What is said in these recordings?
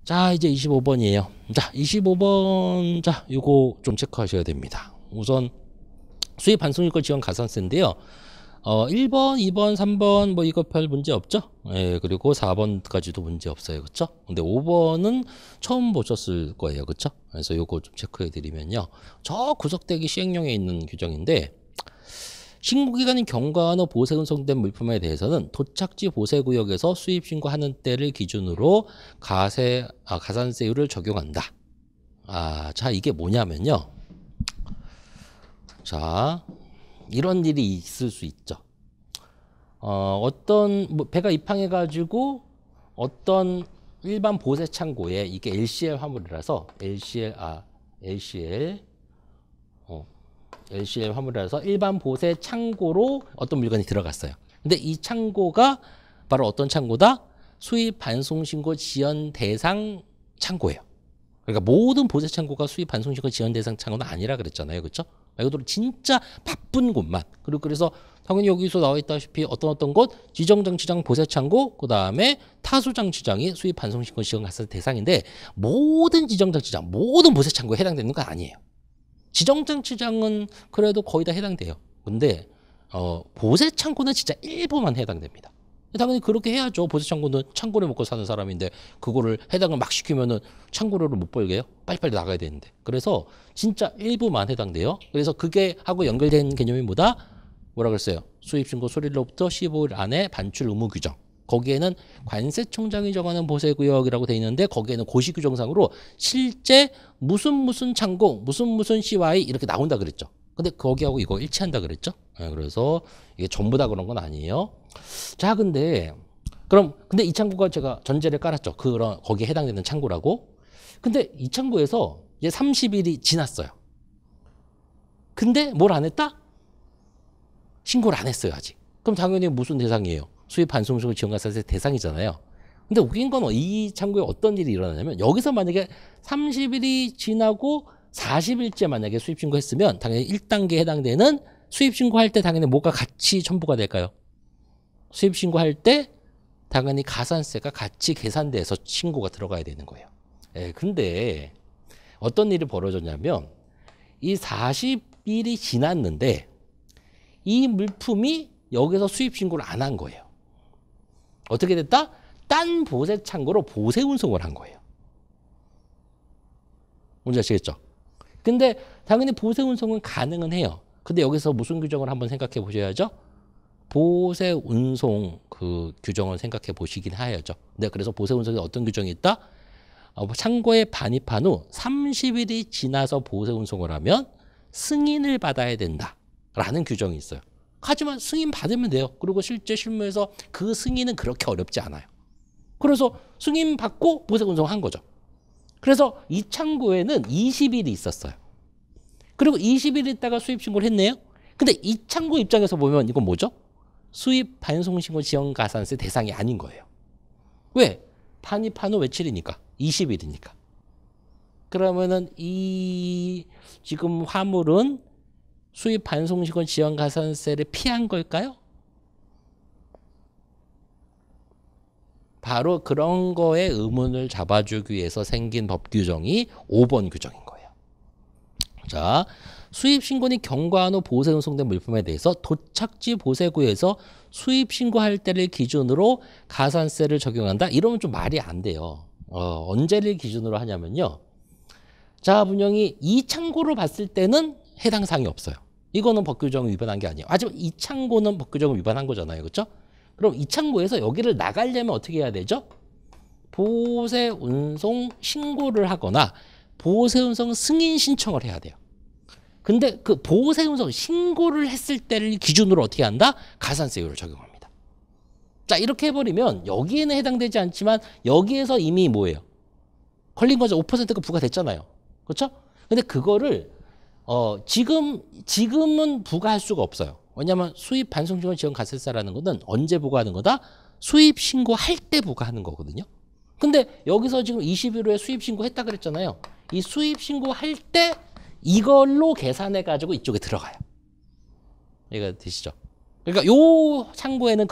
자, 이제 25번이에요. 자, 25번. 자, 요거 좀 체크하셔야 됩니다. 우선 수입 반송일권 지원 가산세인데요. 1번, 2번, 3번 뭐 이거 별 문제 없죠? 예, 그리고 4번까지도 문제 없어요. 그쵸? 근데 5번은 처음 보셨을 거예요. 그쵸? 그래서 요거 좀 체크해 드리면요. 저 구속대기 시행령에 있는 규정인데 신고기간인 경과한 후 보세 운송된 물품에 대해서는 도착지 보세구역에서 수입 신고하는 때를 기준으로 가산세율을 적용한다. 자, 이게 뭐냐면요. 자, 이런 일이 있을 수 있죠. 배가 입항해가지고 어떤 일반 보세 창고에 이게 LCL 화물이라서 LCL 화물이라서 일반 보세 창고로 어떤 물건이 들어갔어요. 근데 이 창고가 바로 어떤 창고다? 수입 반송신고 지연 대상 창고예요. 그러니까 모든 보세 창고가 수입 반송신고 지연 대상 창고는 아니라 그랬잖아요. 그렇죠? 말 그대로 진짜 바쁜 곳만. 그래서 당연히 여기서 나와 있다시피 어떤 곳 지정장치장 보세 창고, 그다음에 타수장치장이 수입 반송신고 지연 가산 대상인데 모든 지정장치장, 모든 보세 창고에 해당되는 건 아니에요. 지정장치장은 그래도 거의 다 해당돼요. 근데 보세 창고는 진짜 일부만 해당됩니다. 당연히 그렇게 해야죠. 보세 창고는 창고를 먹고 사는 사람인데 그거를 해당을 막 시키면은 창고료를 못 벌게요. 빨리빨리 나가야 되는데. 그래서 진짜 일부만 해당돼요. 그래서 그게 하고 연결된 개념이 뭐다? 뭐라 그랬어요? 수입신고 소리로부터 15일 안에 반출 의무 규정. 거기에는 관세청장이 정하는 보세구역이라고 돼 있는데 거기에는 고시규정상으로 실제 무슨 창고, 무슨 CY 이렇게 나온다 그랬죠. 근데 거기하고 이거 일치한다 그랬죠. 그래서 이게 전부 다 그런 건 아니에요. 자, 근데 이 창고가 제가 전제를 깔았죠. 거기에 해당되는 창고라고. 근데 이 창고에서 이제 30일이 지났어요. 근데 뭘 안 했다? 신고를 안 했어요, 아직. 그럼 당연히 무슨 대상이에요? 수입 반송신고 지원가산세 대상이잖아요. 근데 웃긴 건 이 창고에 어떤 일이 일어나냐면 여기서 만약에 30일이 지나고 40일째 만약에 수입신고 했으면 당연히 1단계에 해당되는 수입신고할 때 당연히 뭐가 같이 첨부가 될까요? 수입신고할 때 당연히 가산세가 같이 계산돼서 신고가 들어가야 되는 거예요. 근데 어떤 일이 벌어졌냐면 이 40일이 지났는데 이 물품이 여기서 수입신고를 안 한 거예요. 어떻게 됐다? 딴 보세 창고로 보세 운송을 한 거예요. 뭔지 아시겠죠? 근데 당연히 보세 운송은 가능은 해요. 근데 여기서 무슨 규정을 한번 생각해 보셔야죠? 보세 운송 그 규정을 생각해 보시긴 해야죠. 네, 그래서 보세 운송에 어떤 규정이 있다? 창고에 반입한 후 30일이 지나서 보세 운송을 하면 승인을 받아야 된다라는 규정이 있어요. 하지만 승인 받으면 돼요. 그리고 실제 실무에서 그 승인은 그렇게 어렵지 않아요. 그래서 승인 받고 보세 운송한 거죠. 그래서 이 창고에는 20일이 있었어요. 그리고 20일 있다가 수입 신고를 했네요. 근데 이 창고 입장에서 보면 이건 뭐죠? 수입 반송신고 지원가산세 대상이 아닌 거예요. 왜? 반입한 후 며칠이니까? 20일이니까. 그러면은 이 지금 화물은 수입 반송신고 지원가산세를 피한 걸까요? 바로 그런 거에 의문을 잡아주기 위해서 생긴 법 규정이 5번 규정인 거예요. 자, 수입 신고는 경과한 후 보세 운송된 물품에 대해서 도착지 보세구에서 수입 신고할 때를 기준으로 가산세를 적용한다. 이러면 좀 말이 안 돼요. 언제를 기준으로 하냐면요. 자, 분명히 이 창고로 봤을 때는 해당 사항이 없어요. 이거는 법규정을 위반한 게 아니에요. 하지만 이 창고는 법규정을 위반한 거잖아요. 그렇죠? 그럼 이 창고에서 여기를 나가려면 어떻게 해야 되죠? 보세 운송 신고를 하거나 보세 운송 승인 신청을 해야 돼요. 근데 그 보세 운송 신고를 했을 때를 기준으로 어떻게 한다? 가산세율을 적용합니다. 자, 이렇게 해버리면 여기에는 해당되지 않지만 여기에서 이미 뭐예요? 걸린 거죠. 5%가 부과됐잖아요. 그렇죠? 근데 그거를 지금은 부과할 수가 없어요. 왜냐하면 수입 반송신고 지원 가산세라는 것은 언제 부과하는 거다? 수입 신고할 때 부과하는 거거든요. 근데 여기서 지금 20일 후에 수입 신고했다 그랬잖아요. 이 수입 신고할 때 이걸로 계산해 가지고 이쪽에 들어가요. 이해가 되시죠? 그러니까 요 창고에는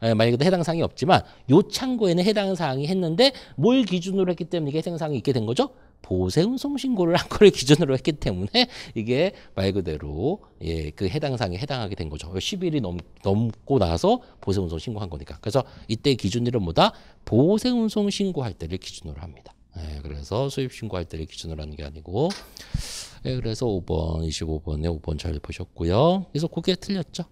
만약에 해당 사항이 없지만 요 창고에는 해당 사항이 했는데 뭘 기준으로 했기 때문에 이게 해당 사항이 있게 된 거죠? 보세 운송 신고를 한 거를 기준으로 했기 때문에 이게 말 그대로 예, 그 해당 사항에 해당하게 된 거죠. 10일이 넘고 나서 보세 운송 신고한 거니까. 그래서 이때 기준일은 뭐다? 보세 운송 신고할 때를 기준으로 합니다. 예, 그래서 수입 신고할 때를 기준으로 하는 게 아니고 예, 그래서 5번, 25번에 5번 잘 보셨고요. 그래서 그게 틀렸죠.